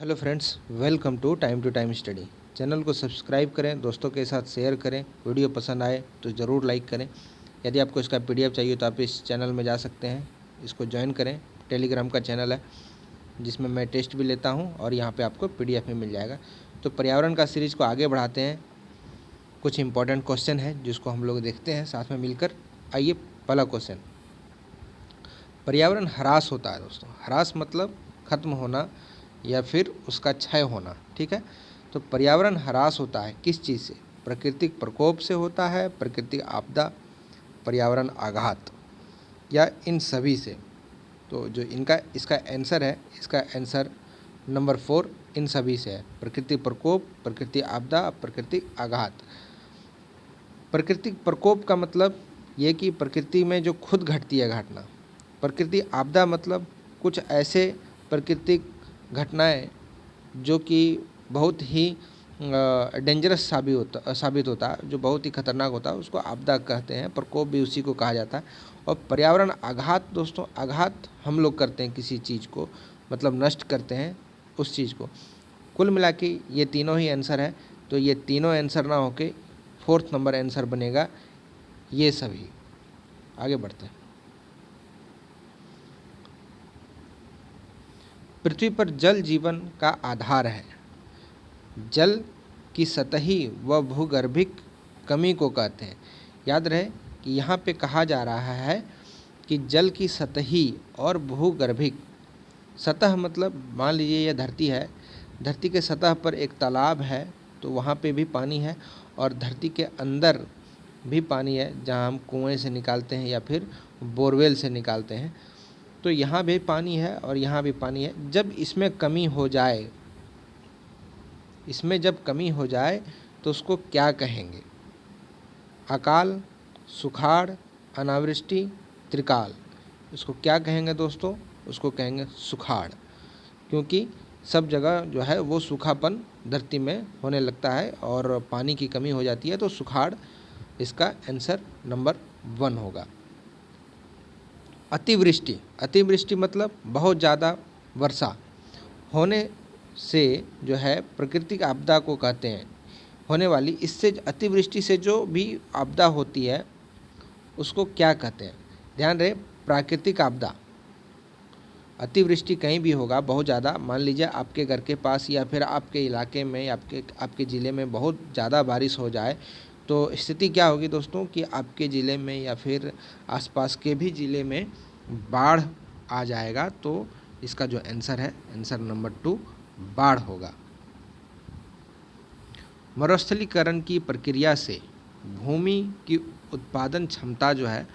Hello friends, welcome to time study. Channel को subscribe करें, दोस्तों के साथ शेयर करें। वीडियो पसंद आए तो ज़रूर लाइक करें। यदि आपको इसका पीडीएफ चाहिए तो आप इस चैनल में जा सकते हैं, इसको ज्वाइन करें। टेलीग्राम का चैनल है जिसमें मैं टेस्ट भी लेता हूं और यहां पे आपको पीडीएफ में मिल जाएगा। तो पर्यावरण का सीरीज़ को आगे बढ़ाते हैं। कुछ इंपॉर्टेंट क्वेश्चन है जिसको हम लोग देखते हैं साथ में मिलकर। आइए, पहला क्वेश्चन, पर्यावरण ह्रास होता है दोस्तों। ह्रास मतलब खत्म होना या फिर उसका क्षय होना, ठीक है। तो पर्यावरण ह्रास होता है किस चीज़ से? प्राकृतिक प्रकोप से होता है, प्राकृतिक आपदा, पर्यावरण आघात, या इन सभी से? तो जो इसका आंसर है, इसका आंसर नंबर 4 इन सभी से है। प्राकृतिक प्रकोप, प्राकृतिक आपदा, प्राकृतिक आघात। प्राकृतिक प्रकोप का मतलब ये कि प्रकृति में जो खुद घटती है घटना। प्रकृति आपदा मतलब कुछ ऐसे प्राकृतिक घटनाएं जो कि बहुत ही डेंजरस साबित होता है, जो बहुत ही खतरनाक होता है, उसको आपदा कहते हैं। प्रकोप भी उसी को कहा जाता है। और पर्यावरण आघात दोस्तों, आघात हम लोग करते हैं किसी चीज़ को, मतलब नष्ट करते हैं उस चीज़ को। कुल मिला के ये तीनों ही आंसर है। तो ये तीनों आंसर ना होके 4th नंबर आंसर बनेगा ये सभी। आगे बढ़ते हैं। पृथ्वी पर जल जीवन का आधार है। जल की सतही व भूगर्भिक कमी को कहते हैं। याद रहे कि यहाँ पे कहा जा रहा है कि जल की सतही और भूगर्भिक। सतह मतलब मान लीजिए यह धरती है, धरती के सतह पर एक तालाब है तो वहाँ पे भी पानी है, और धरती के अंदर भी पानी है जहाँ हम कुएं से निकालते हैं या फिर बोरवेल से निकालते हैं। तो यहाँ भी पानी है और यहाँ भी पानी है। जब इसमें कमी हो जाए, इसमें जब कमी हो जाए तो उसको क्या कहेंगे? अकाल, सुखाड़, अनावृष्टि, त्रिकाल। इसको क्या कहेंगे दोस्तों? उसको कहेंगे सुखाड़, क्योंकि सब जगह जो है वो सूखापन धरती में होने लगता है और पानी की कमी हो जाती है। तो सुखाड़ इसका आंसर नंबर 1 होगा। अतिवृष्टि, अतिवृष्टि मतलब बहुत ज़्यादा वर्षा होने से जो है प्राकृतिक आपदा को कहते हैं। होने वाली इससे अतिवृष्टि से जो भी आपदा होती है उसको क्या कहते हैं? ध्यान रहे, प्राकृतिक आपदा। अतिवृष्टि कहीं भी होगा, बहुत ज़्यादा, मान लीजिए आपके घर के पास या फिर आपके इलाके में, आपके ज़िले में बहुत ज़्यादा बारिश हो जाए तो स्थिति क्या होगी दोस्तों कि आपके ज़िले में या फिर आसपास के भी ज़िले में बाढ़ आ जाएगा। तो इसका जो आंसर है, आंसर नंबर 2 बाढ़ होगा। मरुस्थलीकरण की प्रक्रिया से भूमि की उत्पादन क्षमता जो है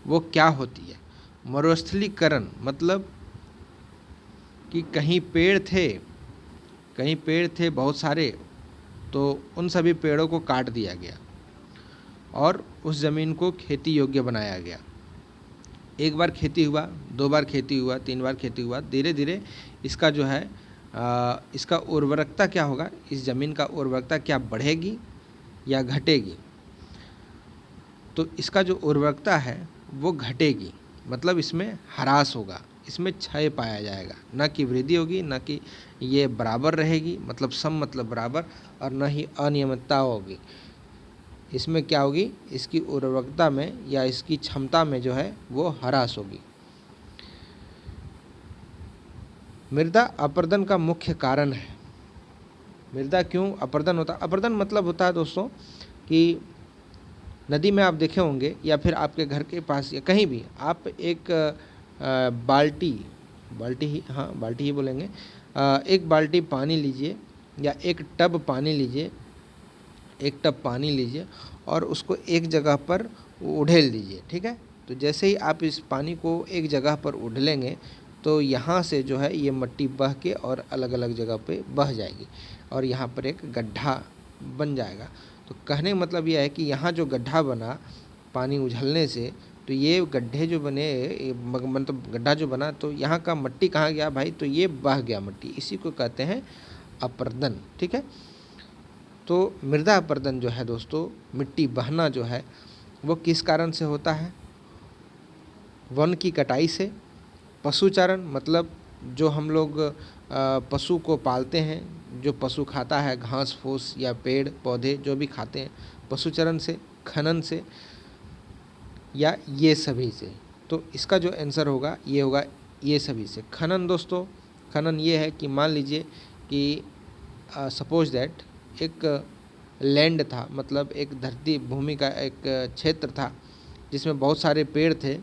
वो क्या होती है? मरुस्थलीकरण मतलब कि कहीं पेड़ थे बहुत सारे, तो उन सभी पेड़ों को काट दिया गया और उस ज़मीन को खेती योग्य बनाया गया। एक बार खेती हुआ, 2 बार खेती हुआ, 3 बार खेती हुआ, धीरे धीरे इसका जो है इसका उर्वरकता क्या होगा, इस ज़मीन का उर्वरकता क्या बढ़ेगी या घटेगी? तो इसका जो उर्वरकता है वो घटेगी, मतलब इसमें ह्रास होगा, इसमें क्षय पाया जाएगा, न कि वृद्धि होगी, न कि ये बराबर रहेगी, मतलब सम मतलब बराबर, और न ही अनियमितता होगी। इसमें क्या होगी, इसकी उर्वरकता में या इसकी क्षमता में जो है वो ह्रास होगी। मृदा अपरदन का मुख्य कारण है। मृदा क्यों अपरदन होता है? अपरदन मतलब होता है दोस्तों कि नदी में आप देखे होंगे या फिर आपके घर के पास या कहीं भी आप एक बाल्टी ही बोलेंगे, एक बाल्टी पानी लीजिए या एक टब पानी लीजिए और उसको एक जगह पर उड़ेल दीजिए, ठीक है। तो जैसे ही आप इस पानी को एक जगह पर उड़ेलेंगे तो यहाँ से जो है ये मिट्टी बह के और अलग अलग जगह पे बह जाएगी और यहाँ पर एक गड्ढा बन जाएगा। तो कहने का मतलब यह है कि यहाँ जो गड्ढा बना पानी उझलने से, तो ये गड्ढे जो बने, मतलब गड्ढा जो बना, तो यहाँ का मिट्टी कहाँ गया भाई? तो ये बह गया मिट्टी, इसी को कहते हैं अपरदन, ठीक है। तो मृदा अपरदन जो है दोस्तों, मिट्टी बहना जो है वो किस कारण से होता है? वन की कटाई से, पशुचारण मतलब जो हम लोग पशु को पालते हैं, जो पशु खाता है घास फूस या पेड़ पौधे जो भी खाते हैं, पशुचरण से, खनन से या ये सभी से। तो इसका जो आंसर होगा ये होगा ये सभी से। खनन दोस्तों, खनन ये है कि मान लीजिए कि सपोज दैट एक लैंड था, मतलब एक धरती भूमि का एक क्षेत्र था जिसमें बहुत सारे पेड़ थे,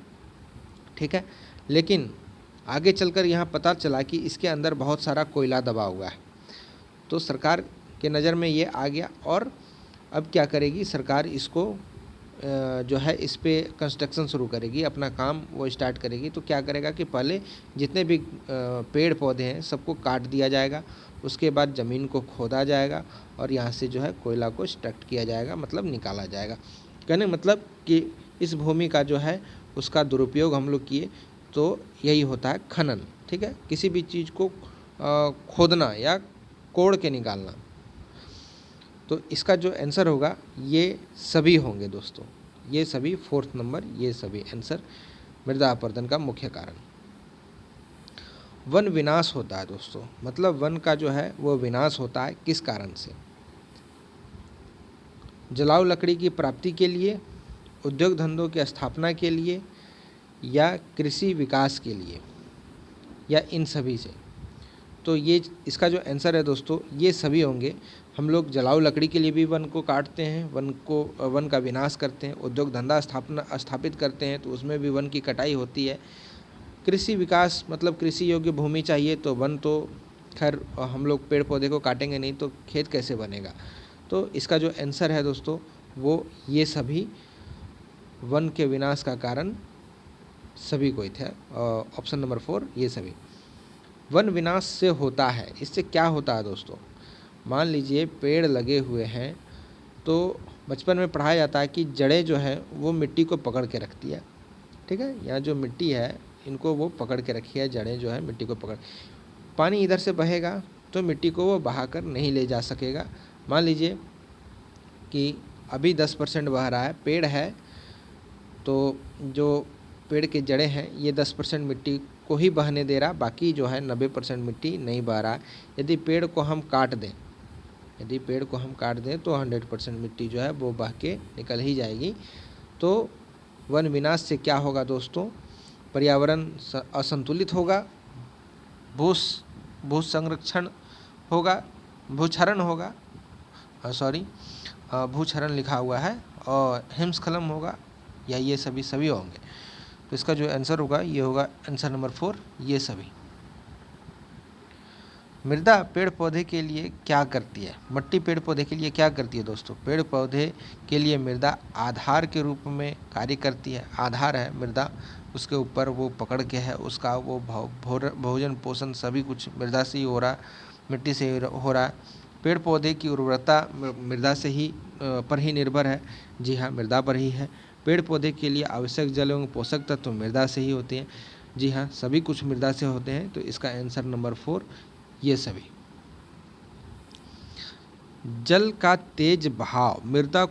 ठीक है, लेकिन आगे चलकर यहाँ पता चला कि इसके अंदर बहुत सारा कोयला दबा हुआ है। तो सरकार के नज़र में ये आ गया और अब क्या करेगी सरकार, इसको जो है इस पे कंस्ट्रक्शन शुरू करेगी, अपना काम वो स्टार्ट करेगी। तो क्या करेगा कि पहले जितने भी पेड़ पौधे हैं सबको काट दिया जाएगा, उसके बाद ज़मीन को खोदा जाएगा और यहाँ से जो है कोयला को एक्सट्रैक्ट किया जाएगा, मतलब निकाला जाएगा। कहने मतलब कि इस भूमि का जो है उसका दुरुपयोग हम लोग किए, तो यही होता है खनन, ठीक है, किसी भी चीज़ को खोदना या कोड़ के निकालना। तो इसका जो आंसर होगा ये सभी होंगे दोस्तों, ये सभी, फोर्थ नंबर, ये सभी आंसर मृदा अपरदन का मुख्य कारण। वन विनाश होता है दोस्तों, मतलब वन का जो है वो विनाश होता है किस कारण से? जलाऊ लकड़ी की प्राप्ति के लिए, उद्योग धंधों की स्थापना के लिए, या कृषि विकास के लिए, या इन सभी से। तो ये इसका जो आंसर है दोस्तों ये सभी होंगे। हम लोग जलाऊ लकड़ी के लिए भी वन को काटते हैं, वन का विनाश करते हैं, उद्योग धंधा स्थापित करते हैं तो उसमें भी वन की कटाई होती है। कृषि विकास मतलब कृषि योग्य भूमि चाहिए तो वन तो खैर हम लोग पेड़ पौधे को काटेंगे नहीं तो खेत कैसे बनेगा। तो इसका जो आंसर है दोस्तों वो ये सभी वन के विनाश का कारण सभी को थे। ऑप्शन नंबर 4 ये सभी। वन विनाश से होता है, इससे क्या होता है दोस्तों? मान लीजिए पेड़ लगे हुए हैं तो बचपन में पढ़ाया जाता है कि जड़ें जो है वो मिट्टी को पकड़ के रखती है, ठीक है, यहाँ जो मिट्टी है इनको वो पकड़ के रखी है, जड़ें जो है मिट्टी को पकड़, पानी इधर से बहेगा तो मिट्टी को वो बहाकर नहीं ले जा सकेगा। मान लीजिए कि अभी 10% बह रहा है, पेड़ है तो जो पेड़ के जड़ें हैं ये 10% मिट्टी को ही बहने दे रहा, बाकी जो है 90% मिट्टी नहीं बह रहा। यदि पेड़ को हम काट दें तो 100% मिट्टी जो है वो बह के निकल ही जाएगी। तो वन विनाश से क्या होगा दोस्तों? पर्यावरण असंतुलित होगा, भू संरक्षण होगा, भूक्षरण होगा, भूक्षरण लिखा हुआ है, और हिमस्खलन होगा, या ये सभी होंगे। तो इसका जो आंसर होगा ये होगा आंसर नंबर 4 ये सभी। मृदा पेड़ पौधे के लिए क्या करती है? मट्टी पेड़ पौधे के लिए क्या करती है दोस्तों? पेड़ पौधे के लिए मृदा आधार के रूप में कार्य करती है। आधार है मृदा, उसके ऊपर वो पकड़ के है, उसका वो भोजन पोषण सभी कुछ मृदा से ही हो रहा, मिट्टी से ही हो रहा है। पेड़ पौधे की उर्वरता मृदा से ही पर ही निर्भर है। जी हाँ, मृदा पर ही है। पेड़ पौधे के लिए आवश्यक जल एवं पोषक तत्व मृदा से ही होते हैं। जी हाँ, सभी कुछ मृदा से होते हैं। तो इसका आंसर नंबर 4 ये सभी। जल का तेज बहाव मृदा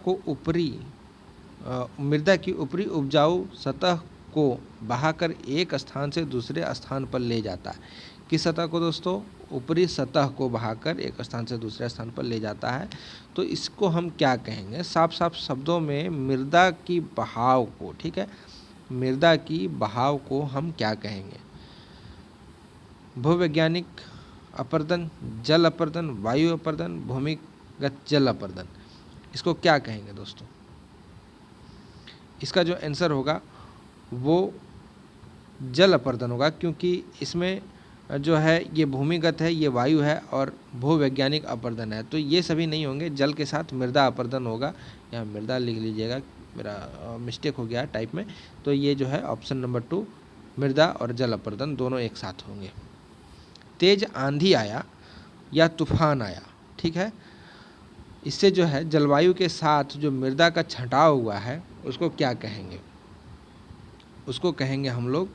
की ऊपरी उपजाऊ सतह को बहाकर एक स्थान से दूसरे स्थान पर ले जाता है। किस सतह को दोस्तों? ऊपरी सतह को बहाकर एक स्थान से दूसरे स्थान पर ले जाता है। तो इसको हम क्या कहेंगे? साफ साफ शब्दों में मृदा की बहाव को, ठीक है, मृदा की बहाव को हम क्या कहेंगे? भूवैज्ञानिक अपरदन, जल अपरदन, वायु अपरदन, भूमिगत जल अपरदन, इसको क्या कहेंगे दोस्तों? इसका जो आंसर होगा वो जल अपरदन होगा, क्योंकि इसमें जो है ये भूमिगत है, ये वायु है, और भूवैज्ञानिक अपरदन है। तो ये सभी नहीं होंगे, जल के साथ मृदा अपरदन होगा। यहाँ मृदा लिख लीजिएगा, मेरा मिस्टेक हो गया टाइप में। तो ये जो है ऑप्शन नंबर 2 मृदा और जल अपरदन दोनों एक साथ होंगे। तेज आंधी आया या तूफान आया, ठीक है, इससे जो है जलवायु के साथ जो मृदा का छंटाव हुआ है उसको क्या कहेंगे? उसको कहेंगे हम लोग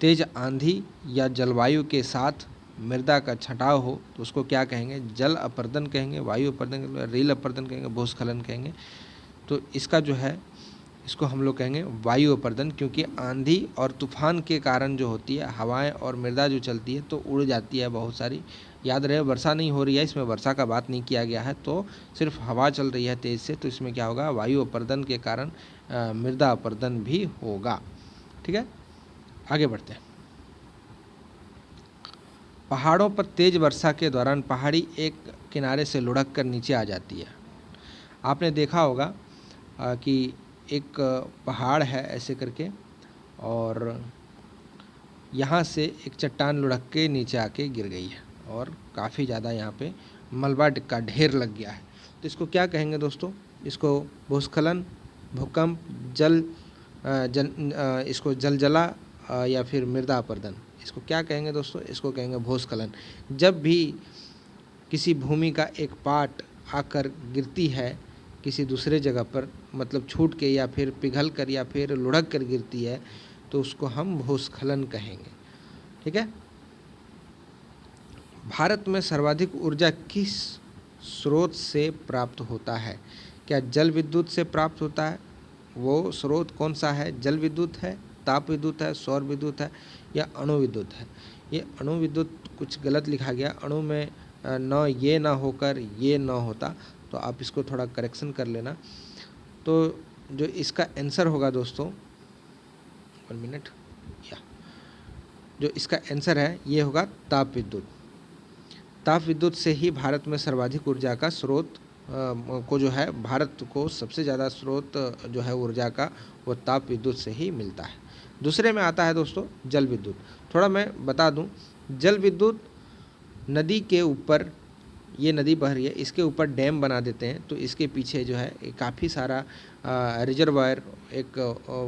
तेज आंधी या जलवायु के साथ मृदा का छंटाव हो तो उसको क्या कहेंगे? जल अपरदन कहेंगे, वायु अपरदन कहेंगे, रेल अपरदन कहेंगे, भूस्खलन कहेंगे। तो इसका जो है इसको हम लोग कहेंगे वायु अपर्दन, क्योंकि आंधी और तूफान के कारण जो होती है हवाएं और मृदा जो चलती है तो उड़ जाती है बहुत सारी। याद रहे वर्षा नहीं हो रही है, इसमें वर्षा का बात नहीं किया गया है, तो सिर्फ हवा चल रही है तेज़ से, तो इसमें क्या होगा, वायु अपर्दन के कारण मृदा अपर्दन भी होगा। ठीक है, आगे बढ़ते हैं। पहाड़ों पर तेज वर्षा के दौरान पहाड़ी एक किनारे से लुढ़क कर नीचे आ जाती है। आपने देखा होगा कि एक पहाड़ है ऐसे करके, और यहाँ से एक चट्टान लुढ़क के नीचे आके गिर गई है और काफ़ी ज़्यादा यहाँ पे मलबा का ढेर लग गया है। तो इसको क्या कहेंगे दोस्तों, इसको भूस्खलन, भूकंप, इसको जलजला या फिर मृदा अपर्दन, इसको क्या कहेंगे दोस्तों, इसको कहेंगे भूस्खलन। जब भी किसी भूमि का एक पार्ट आकर गिरती है किसी दूसरे जगह पर, मतलब छूट के या फिर पिघल कर या फिर लुढ़क कर गिरती है, तो उसको हम भूस्खलन कहेंगे। ठीक है, भारत में सर्वाधिक ऊर्जा किस स्रोत से प्राप्त होता है? क्या जल विद्युत से प्राप्त होता है? वो स्रोत कौन सा है? जल विद्युत है, ताप विद्युत है, सौर विद्युत है या अणु विद्युत है? ये अणु विद्युत कुछ गलत लिखा गया, अणु में न ये ना होकर ये न होता, तो आप इसको थोड़ा करेक्शन कर लेना। तो जो इसका आंसर होगा दोस्तों, 1 मिनट, या जो इसका आंसर है ये होगा ताप विद्युत। ताप विद्युत से ही भारत में सर्वाधिक ऊर्जा का स्रोत को जो है, भारत को सबसे ज़्यादा स्रोत जो है ऊर्जा का, वो ताप विद्युत से ही मिलता है। दूसरे में आता है दोस्तों जल विद्युत। थोड़ा मैं बता दूं, जल विद्युत नदी के ऊपर, ये नदी बह रही है, इसके ऊपर डैम बना देते हैं, तो इसके पीछे जो है काफ़ी सारा रिजर्वायर, एक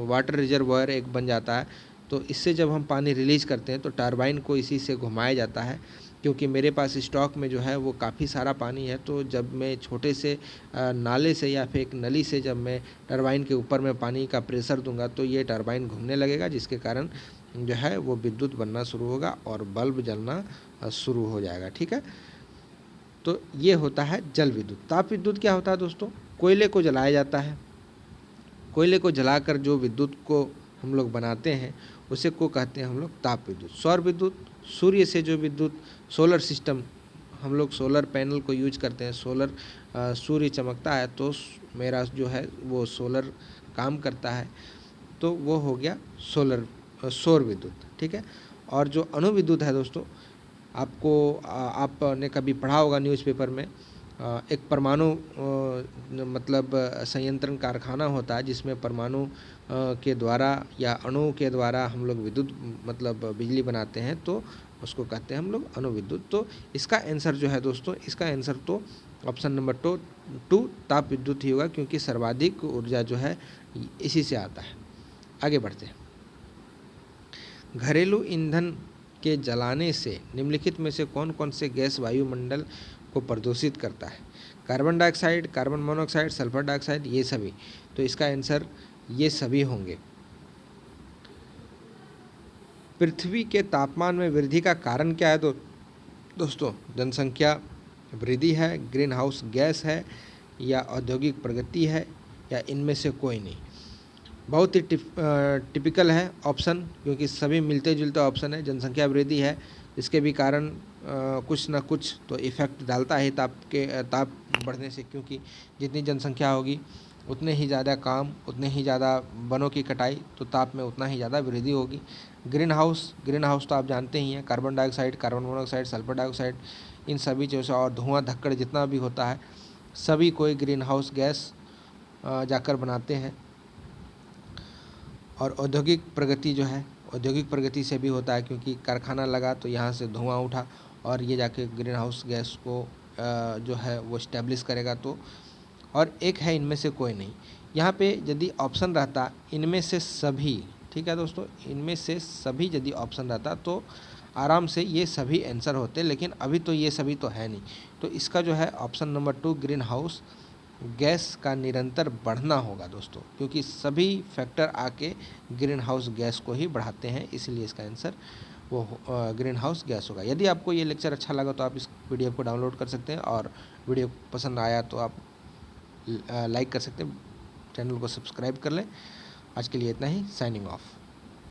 वाटर रिजर्वायर एक बन जाता है। तो इससे जब हम पानी रिलीज़ करते हैं तो टरबाइन को इसी से घुमाया जाता है, क्योंकि मेरे पास स्टॉक में जो है वो काफ़ी सारा पानी है। तो जब मैं छोटे से नाले से या फिर एक नली से जब मैं टरबाइन के ऊपर में पानी का प्रेशर दूंगा तो ये टरबाइन घूमने लगेगा, जिसके कारण जो है वो विद्युत बनना शुरू होगा और बल्ब जलना शुरू हो जाएगा। ठीक है, तो ये होता है जल विद्युत। ताप विद्युत क्या होता है दोस्तों, कोयले को जलाया जाता है, कोयले को जलाकर जो विद्युत को हम लोग बनाते हैं उसे को कहते हैं हम लोग ताप विद्युत। सौर विद्युत, सूर्य से जो विद्युत, सोलर सिस्टम, हम लोग सोलर पैनल को यूज करते हैं, सोलर सूर्य चमकता है तो मेरा जो है वो सोलर काम करता है, तो वो हो गया सौर विद्युत। ठीक है, और जो अणु विद्युत है दोस्तों, आपने कभी पढ़ा होगा न्यूज़पेपर में, एक परमाणु मतलब संयंत्रण कारखाना होता है जिसमें परमाणु के द्वारा या अणु के द्वारा हम लोग विद्युत मतलब बिजली बनाते हैं, तो उसको कहते हैं हम लोग अणु विद्युत। तो इसका आंसर जो है दोस्तों, इसका आंसर तो ऑप्शन नंबर 2 ताप विद्युत ही होगा, क्योंकि सर्वाधिक ऊर्जा जो है इसी से आता है। आगे बढ़ते हैं। घरेलू ईंधन के जलाने से निम्नलिखित में से कौन कौन से गैस वायुमंडल को प्रदूषित करता है? Carbon dioxide, carbon monoxide, sulphur dioxide, ये सभी। तो इसका आंसर ये सभी होंगे। पृथ्वी के तापमान में वृद्धि का कारण क्या है दोस्तों? जनसंख्या वृद्धि है, ग्रीन हाउस गैस है, या औद्योगिक प्रगति है, या इनमें से कोई नहीं। बहुत ही टिपिकल है ऑप्शन, क्योंकि सभी मिलते जुलते ऑप्शन है। जनसंख्या वृद्धि है, इसके भी कारण कुछ ना कुछ तो इफ़ेक्ट डालता है ताप बढ़ने से, क्योंकि जितनी जनसंख्या होगी उतने ही ज़्यादा काम, उतने ही ज़्यादा वनों की कटाई, तो ताप में उतना ही ज़्यादा वृद्धि होगी। ग्रीन हाउस तो आप जानते ही हैं, carbon dioxide, carbon monoxide, sulphur dioxide, इन सभी चीज़ों से, और धुआं धक्कड़ जितना भी होता है सभी कोई ग्रीन हाउस गैस जाकर बनाते हैं। और औद्योगिक प्रगति जो है, औद्योगिक प्रगति से भी होता है, क्योंकि कारखाना लगा तो यहाँ से धुआं उठा और ये जाके ग्रीन हाउस गैस को जो है वो इस्टेब्लिश करेगा। तो और एक है इनमें से कोई नहीं। यहाँ पे यदि ऑप्शन रहता इनमें से सभी, ठीक है दोस्तों, इनमें से सभी यदि ऑप्शन रहता तो आराम से ये सभी आंसर होते, लेकिन अभी तो ये सभी तो है नहीं। तो इसका जो है option number 2 green house gas का निरंतर बढ़ना होगा दोस्तों, क्योंकि सभी फैक्टर आके ग्रीन हाउस गैस को ही बढ़ाते हैं, इसलिए इसका आंसर वो ग्रीन हाउस गैस होगा। यदि आपको ये लेक्चर अच्छा लगा तो आप इस PDF को डाउनलोड कर सकते हैं, और वीडियो पसंद आया तो आप लाइक कर सकते हैं। चैनल को सब्सक्राइब कर लें। आज के लिए इतना ही, साइनिंग ऑफ।